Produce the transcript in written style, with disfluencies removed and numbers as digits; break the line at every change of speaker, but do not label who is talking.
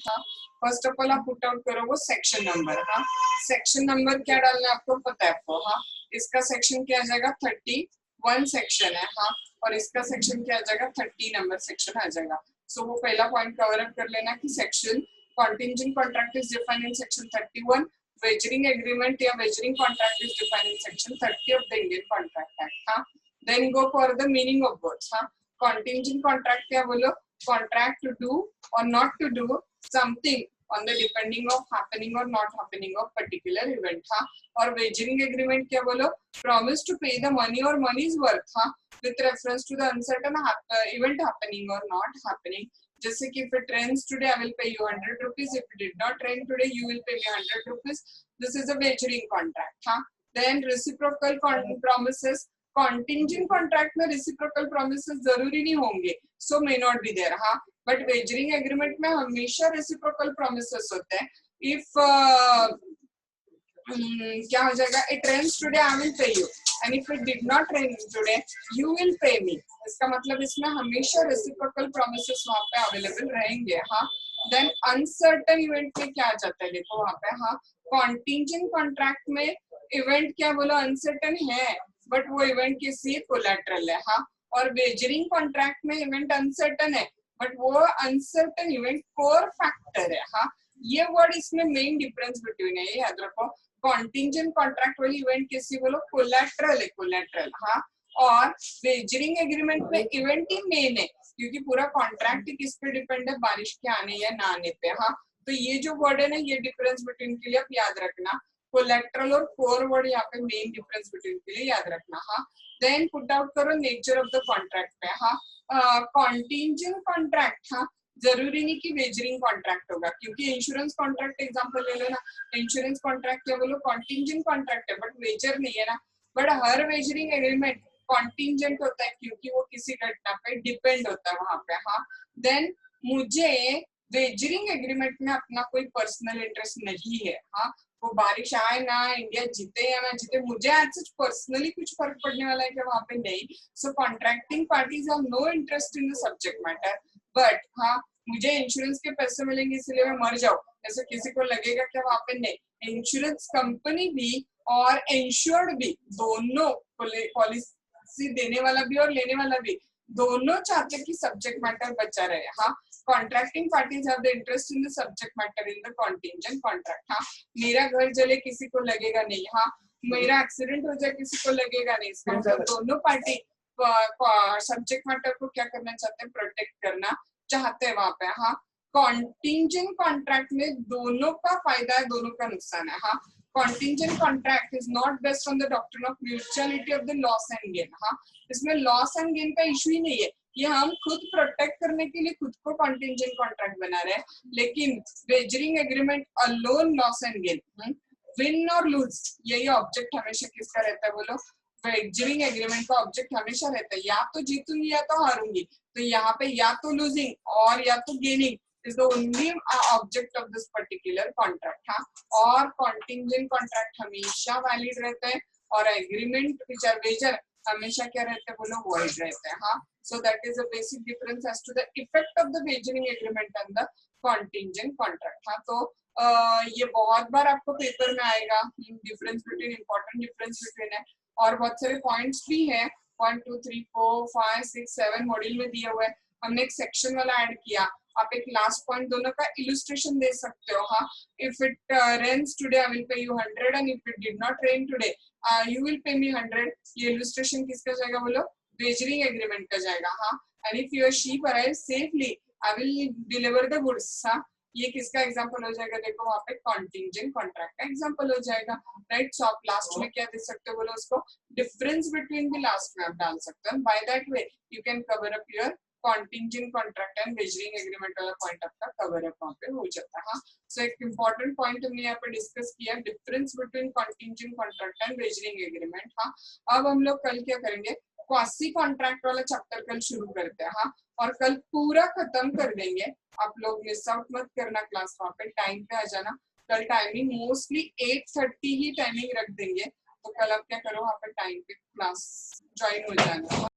हाँ, first of all आप put out करो वो सेक्शन नंबर। हाँ, सेक्शन नंबर क्या डालना है आपको पता है आपको। हाँ, इसका सेक्शन क्या आ जाएगा 31 सेक्शन है। हाँ, और इसका सेक्शन क्या आ जाएगा 30 नंबर सेक्शन आ जाएगा। सो वो पहला पॉइंट कवर अप कर लेना कि section contingent contract is defined in section 31, wagering agreement या wagering contract is defined in section 30 of the Indian Contract Act. हाँ, then go for the meaning of words. हाँ, contingent contract क्या बोलो, contract to do or not to do something on the depending of happening or not happening of particular event. हाँ, और wagering agreement क्या बोलो, promise to pay the money or money's worth. हाँ, with reference to the uncertain event happening or not happening. जैसे कि if it rains today, I will pay you 100 rupees. If it did not rain today, you will pay me 100 rupees. This is a wagering contract. हाँ, then reciprocal promises. Contingent contract में reciprocal promises जरूरी नहीं होंगे, so may not be there. हाँ, but wagering agreement में हमेशा reciprocal promises होते हैं. If क्या हो जाएगा, it rains today, I will pay you. And if it did not rain today, you will pay me. इसका मतलब इसमें हमेशा reciprocal promises वहाँ पे available रहेंगे. हाँ, then uncertain event में क्या आ जाता है देखो वहाँ पे. हाँ, contingent contract में event क्या बोलो uncertain है, but वो event किसी collateral है. हाँ, और wagering contract में event uncertain है, but वो uncertain event core factor है. हाँ, ये वर्ड इसमें मेन डिफरेंस बिटवीन है, ये याद रखो. कॉन्टिंजेंट कॉन्ट्रैक्ट वाली इवेंट किसी बोलो कोलैटरल है, कोलैटरल. हाँ, और वेजरिंग एग्रीमेंट में इवेंट ही मेन है, क्योंकि पूरा कॉन्ट्रैक्ट किस पे डिपेंड है, बारिश के आने या ना आने पे. हाँ, तो ये जो वर्ड है ना, ये डिफरेंस बिटवीन के लिए आप याद रखना. कोलैटरल और कोर वर्ड यहाँ पे मेन डिफरेंस बिटवीन के लिए याद रखना. हाँ, देन पुट आउट करो नेचर ऑफ द कॉन्ट्रैक्ट पे. हाँ, कॉन्टिंजेंट कॉन्ट्रैक्ट. हाँ, जरूरी नहीं कि वेजरिंग कॉन्ट्रैक्ट होगा, क्योंकि इंश्योरेंस कॉन्ट्रैक्ट एग्जांपल ले लो ना. इंश्योरेंस कॉन्ट्रैक्ट क्या बोलो, कॉन्टिंजेंट कॉन्ट्रैक्ट है, बट वेजर नहीं है ना. But her wagering agreement contingent होता है, क्योंकि वो किसी घटना पे डिपेंड होता है वहां पे. हाँ, देन मुझे वेजरिंग एग्रीमेंट में अपना कोई पर्सनल इंटरेस्ट नहीं है. हाँ, वो बारिश आए ना, इंडिया जीते या ना जीते, मुझे आज सच पर्सनली कुछ फर्क पड़ने वाला है क्या वहां पे, नहीं. So contracting parties have no interest in the subject matter. But हाँ, मुझे इंश्योरेंस के पैसे मिलेंगे इसलिए मैं मर जाऊं, ऐसा किसी को लगेगा क्या वहां पे, नहीं. इंश्योरेंस कंपनी भी और इंश्योर्ड भी, दोनों पॉलिसी देने वाला भी और लेने वाला भी, दोनों चाहते कि सब्जेक्ट मैटर बचा रहे. हाँ, contracting parties have the interest in the subject matter in the contingent contract. हाँ, मेरा घर जले किसी को लगेगा नहीं. हाँ, मेरा एक्सीडेंट हो जाए किसी को लगेगा नहीं. इसका मतलब दोनों पार्टी सब्जेक्ट मैटर को क्या करना चाहते हैं, प्रोटेक्ट करना चाहते हैं वहां पे. हाँ, कॉन्टिंजेंट कॉन्ट्रैक्ट में दोनों का फायदा है, दोनों का नुकसान है. हाँ, contingent contract is not based on the doctrine of mutuality of the loss and gain. हाँ, इसमें लॉस एंड गेन का इशू ही नहीं है, ये हम खुद प्रोटेक्ट करने के लिए खुद को कॉन्टिंजेंट कॉन्ट्रैक्ट बना रहे हैं. लेकिन wagering agreement alone loss and gain, win और लूज, यही ऑब्जेक्ट हमेशा किसका रहता है बोलो, वेजरिंग एग्रीमेंट का ऑब्जेक्ट हमेशा रहता है, या तो जीतूंगी या तो हारूंगी. तो यहाँ पे या तो लूजिंग और या तो gaining is the only object of this particular contract. हाँ, और contingent contract हमेशा valid रहता है, और agreement which are wager हमेशा क्या रहते हैं बोलो, void रहते हैं. हाँ, so that is a basic difference as to the effect of the wagering agreement and the contingent contract. हाँ, तो ये बहुत बार आपको पेपर में आएगा, difference between, important difference between है, और बहुत सारे पॉइंट्स भी है, 1 2 3 4 5 6 7 मॉड्यूल में दिए हुए. हमने एक सेक्शन वाला ऐड किया. आप एक लास्ट पॉइंट दोनों का इलस्ट्रेशन दे सकते हो. हाँ, if it rains today I will pay you 100 and if it did not rain today you will pay me 100. ये इलस्ट्रेशन किसका जाएगा बोलो, वेजरिंग एग्रीमेंट का जाएगा. हाँ, and if your sheep arrive safely I will deliver the goods. हाँ, ये किसका एग्जांपल हो जाएगा देखो, वहाँ पे कॉन्टिंजेंट कॉन्ट्रैक्ट का एग्जांपल हो जाएगा. राइट, सो आप लास्ट में क्या दे सकते हो बोलो, उसको डिफरेंस बिटवीन द लास्ट में आप डाल सकते हो. By that way you can cover up your contingent contract and wagering agreement वाला पॉइंट आपका कवर अप वहाँ पे हो जाता है. हाँ, सो एक इम्पोर्टेंट पॉइंट हमने यहाँ पे डिस्कस किया, difference between contingent contract and wagering agreement. हाँ, अब हम लोग कल क्या करेंगे, क्वासी कॉन्ट्रैक्ट वाला चैप्टर कल शुरू करते हैं. हाँ, और कल पूरा खत्म कर देंगे. आप लोग मिस आउट मत करना क्लास, वहाँ पे टाइम पे आ जाना. कल टाइमिंग मोस्टली 8:30 ही टाइमिंग रख देंगे, तो कल आप क्या करो, वहाँ पे टाइम पे क्लास ज्वाइन हो जाना.